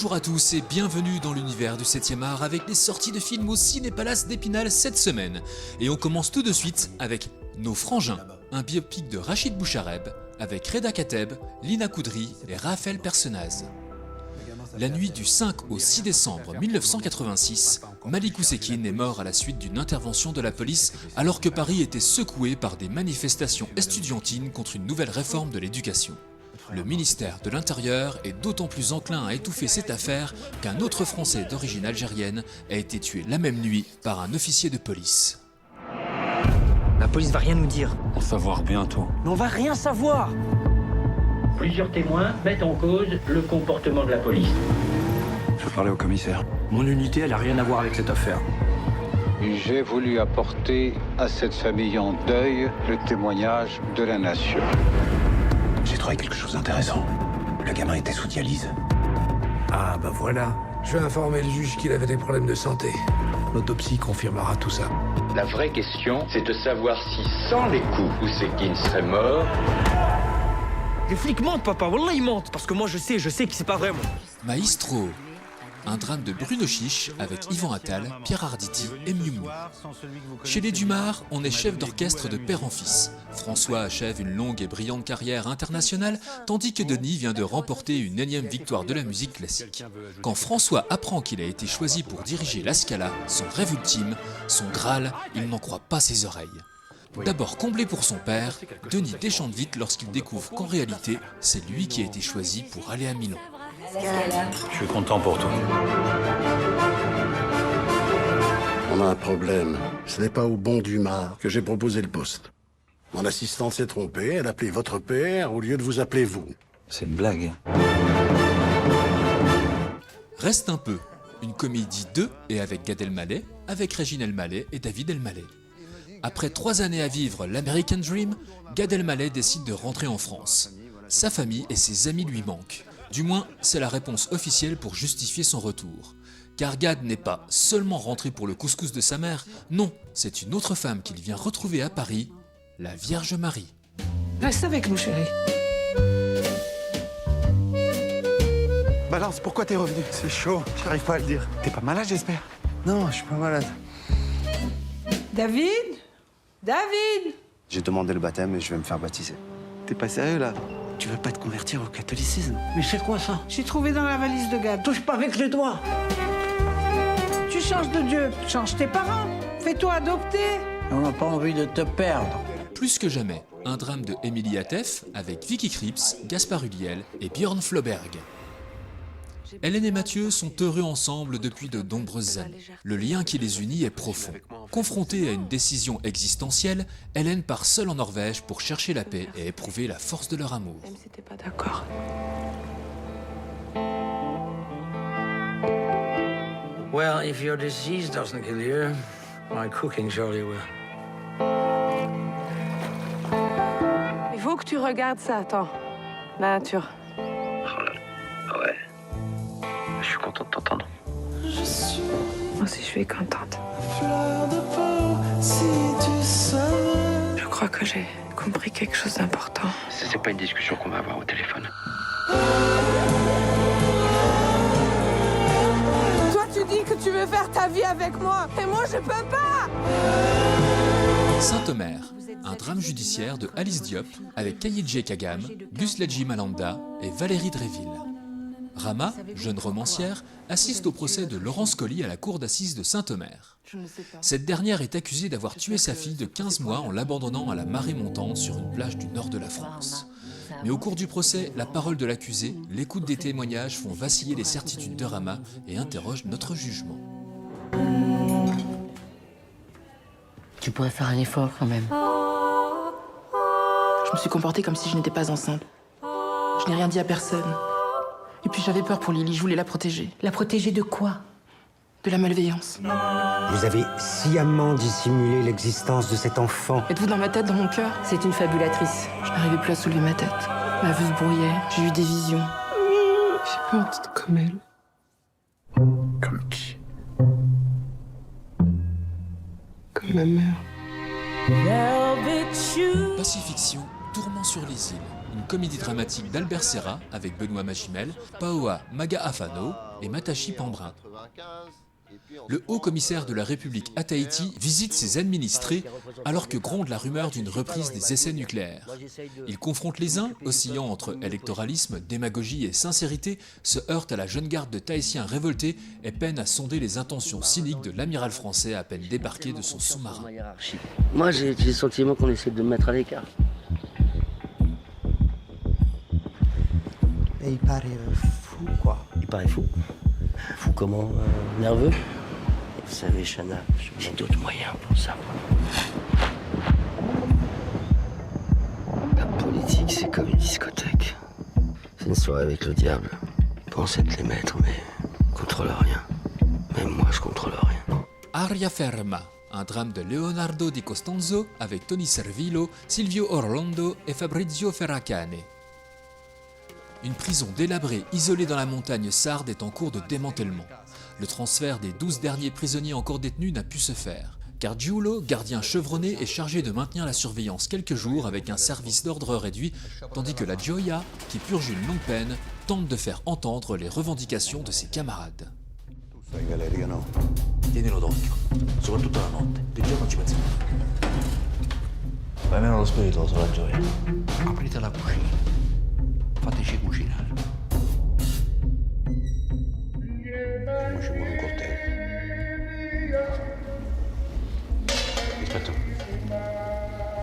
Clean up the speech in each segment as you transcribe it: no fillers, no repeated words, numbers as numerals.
Bonjour à tous et bienvenue dans l'univers du 7e art avec les sorties de films au Ciné-Palace d'Épinal cette semaine. Et on commence tout de suite avec Nos Frangins, un biopic de Rachid Bouchareb avec Reda Kateb, Lina Koudry et Raphaël Personnaz. La nuit du 5 au 6 décembre 1986, Malik Oussekine est mort à la suite d'une intervention de la police alors que Paris était secoué par des manifestations estudiantines contre une nouvelle réforme de l'éducation. Le ministère de l'Intérieur est d'autant plus enclin à étouffer cette affaire qu'un autre Français d'origine algérienne a été tué la même nuit par un officier de police. La police va rien nous dire. On va savoir bientôt. Mais on va rien savoir. Plusieurs témoins mettent en cause le comportement de la police. Je veux parler au commissaire. Mon unité, elle a rien à voir avec cette affaire. J'ai voulu apporter à cette famille en deuil le témoignage de la nation. J'ai trouvé quelque chose d'intéressant. Le gamin était sous dialyse. Ah bah voilà. Je vais informer le juge qu'il avait des problèmes de santé. L'autopsie confirmera tout ça. La vraie question, c'est de savoir si sans les coups, Oussekine serait mort. Les flics mentent, papa. Wallah, ils mentent. Parce que moi, je sais que c'est pas vrai, moi. Maestro, un drame de Bruno Chiche avec Yvan Attal, Pierre Arditi et Miu Miu. Chez les Dumas, on est chef d'orchestre de père en fils. François achève une longue et brillante carrière internationale, tandis que Denis vient de remporter une énième victoire de la musique classique. Quand François apprend qu'il a été choisi pour diriger la Scala, son rêve ultime, son Graal, il n'en croit pas ses oreilles. D'abord comblé pour son père, Denis déchante vite lorsqu'il découvre qu'en réalité, c'est lui qui a été choisi pour aller à Milan. Je suis content pour toi. On a un problème. Ce n'est pas au bon Dumas que j'ai proposé le poste. Mon assistante s'est trompée, elle a appelé votre père au lieu de vous appeler vous. C'est une blague. Reste un peu, une comédie de et avec Gad Elmaleh, avec Régine Elmaleh et David Elmaleh. Après 3 années à vivre l'American Dream, Gad Elmaleh décide de rentrer en France. Sa famille et ses amis lui manquent. Du moins, c'est la réponse officielle pour justifier son retour. Car Gad n'est pas seulement rentré pour le couscous de sa mère, non, c'est une autre femme qu'il vient retrouver à Paris, la Vierge Marie. Reste avec nous, chérie. Balance, pourquoi t'es revenu? C'est chaud, j'arrive pas à le dire. T'es pas malade, j'espère? Non, je suis pas malade. David? David? J'ai demandé le baptême et je vais me faire baptiser. T'es pas sérieux, là? Tu veux pas te convertir au catholicisme? Mais c'est quoi ça? J'ai trouvé dans la valise de Gad. Touche pas avec les doigts. Tu changes de Dieu, change tes parents. Fais-toi adopter. On n'a pas envie de te perdre. Plus que jamais, un drame de Émilie Atef avec Vicky Krieps, Gaspard Ulliel et Björn Floberg. Hélène et Mathieu sont heureux ensemble depuis de nombreuses années. Le lien qui les unit est profond. Confrontée à une décision existentielle, Hélène part seule en Norvège pour chercher la paix et éprouver la force de leur amour. Même si t'es pas d'accord. Well, if your disease doesn't kill you, my cooking surely will. Il faut que tu regardes ça, attends. La nature. Ah ouais. Je suis content de t'entendre. Moi aussi, je suis contente. Je crois que j'ai compris quelque chose d'important. C'est pas une discussion qu'on va avoir au téléphone. Toi, tu dis que tu veux faire ta vie avec moi, et moi, je peux pas. Saint-Omer, un drame judiciaire de Alice Diop avec Kayidje Kagam, Gus Ledji Malanda et Valérie Dréville. Rama, jeune romancière, assiste au procès de Laurence Colly à la cour d'assises de Saint-Omer. Cette dernière est accusée d'avoir tué sa fille de 15 mois en l'abandonnant à la marée montante sur une plage du nord de la France. Mais au cours du procès, la parole de l'accusé, l'écoute des témoignages font vaciller les certitudes de Rama et interrogent notre jugement. Tu pourrais faire un effort quand même. Je me suis comportée comme si je n'étais pas enceinte. Je n'ai rien dit à personne. Et puis j'avais peur pour Lily, je voulais la protéger. La protéger de quoi? De la malveillance. Vous avez sciemment dissimulé l'existence de cet enfant. Êtes-vous dans ma tête, dans mon cœur? C'est une fabulatrice. Je n'arrivais plus à soulever ma tête. Ma vue se brouillait, j'ai eu des visions. J'ai peur d'être comme elle. Comme qui? Comme ma mère. Pacifiction, Tourment sur les îles, une comédie dramatique d'Albert Serra avec Benoît Magimel, Paola Maga Afano, et Matashi Pambrin. Le haut-commissaire de la République à Tahiti visite ses administrés alors que gronde la rumeur d'une reprise des essais nucléaires. Il confronte les uns, oscillant entre électoralisme, démagogie et sincérité, se heurte à la jeune garde de Tahitiens révoltés et peine à sonder les intentions cyniques de l'amiral français à peine débarqué de son sous-marin. Moi, j'ai le sentiment qu'on essaie de me mettre à l'écart. Et il paraît fou, quoi. Il paraît fou. Fou comment? Nerveux? Vous savez, Chana, j'ai d'autres moyens pour ça. La politique, c'est comme une discothèque. C'est une soirée avec le diable. Pense être les maîtres, mais contrôle rien. Même moi, je contrôle rien. Aria Ferma, un drame de Leonardo Di Costanzo avec Tony Servillo, Silvio Orlando et Fabrizio Ferracane. Une prison délabrée, isolée dans la montagne sarde, est en cours de démantèlement. Le transfert des 12 derniers prisonniers encore détenus n'a pu se faire, car Giulo, gardien chevronné, est chargé de maintenir la surveillance quelques jours avec un service d'ordre réduit, tandis que la Gioia, qui purge une longue peine, tente de faire entendre les revendications de ses camarades. Tienilo d'occhio, soprattutto la notte, di giorno ci pensiamo. Vai meno lo spiritoso, la Gioia. Aprite la cucina. Fateci cucinare. Non ci vuole un coltello. Rispetto,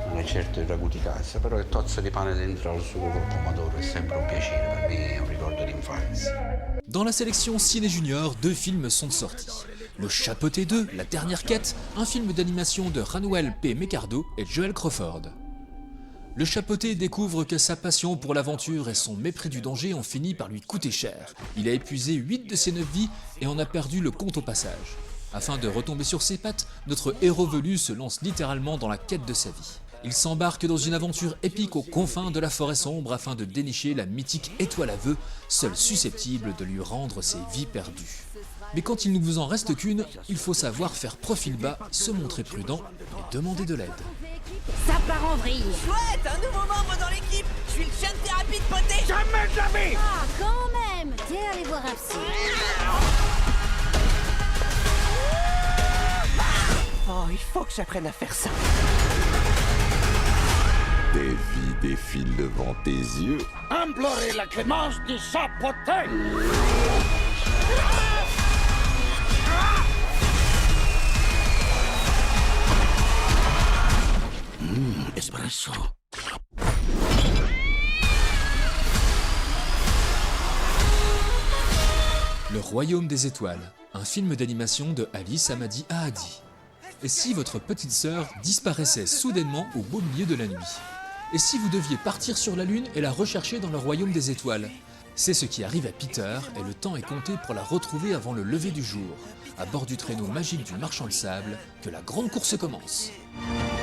non è certo il ragù di casa, però il tozzo di pane dentro al sugo col pomodoro è sempre un piacere, per me è un ricordo d'infanzia. Dans la sélection Ciné Junior, 2 films sont sortis. Le Chapeauté 2, La Dernière Quête, un film d'animation de Ranuel P. Mecardo et Joel Crawford. Le Chapeauté découvre que sa passion pour l'aventure et son mépris du danger ont fini par lui coûter cher. Il a épuisé 8 de ses 9 vies et en a perdu le compte au passage. Afin de retomber sur ses pattes, notre héros velu se lance littéralement dans la quête de sa vie. Il s'embarque dans une aventure épique aux confins de la forêt sombre afin de dénicher la mythique étoile à vœux, seule susceptible de lui rendre ses vies perdues. Mais quand il ne vous en reste qu'une, il faut savoir faire profil bas, se montrer prudent et demander de l'aide. Ça part en vrille. Chouette, un nouveau membre dans l'équipe. Je suis le chien de thérapie de poté. Jamais de la vie. Ah, quand même. Tiens, allez voir un psy. Oh, il faut que j'apprenne à faire ça. Des vies défilent devant tes yeux. Implorez la clémence du Chapeauté. Espresso. Le Royaume des Étoiles, un film d'animation de Ali Samadi Ahadi. Et si votre petite sœur disparaissait soudainement au beau milieu de la nuit? Et si vous deviez partir sur la Lune et la rechercher dans le Royaume des Étoiles? C'est ce qui arrive à Peter et le temps est compté pour la retrouver avant le lever du jour, à bord du traîneau magique du marchand de sable, que la grande course commence.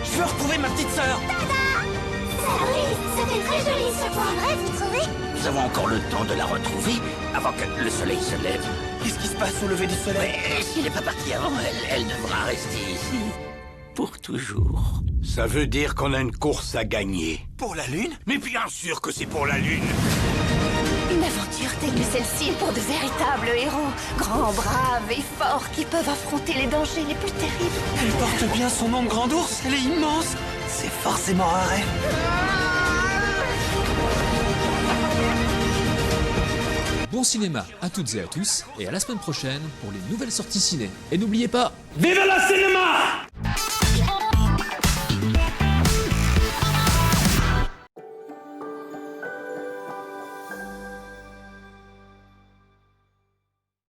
Je veux retrouver ma petite sœur. Oui, c'était très joli ce point. Vous trouvez? Nous avons encore le temps de la retrouver avant que le soleil se lève. Qu'est-ce qui se passe au lever du soleil? Mais s'il n'est pas parti avant, elle devra rester ici pour toujours. Ça veut dire qu'on a une course à gagner. Pour la Lune? Mais bien sûr que c'est pour la Lune. Une aventure telle que celle-ci est pour de véritables héros, grands, braves et forts qui peuvent affronter les dangers les plus terribles. Elle porte bien son nom de grand ours, elle est immense. C'est forcément un rêve. Bon cinéma à toutes et à tous, et à la semaine prochaine pour les nouvelles sorties ciné. Et n'oubliez pas, Vive le cinéma!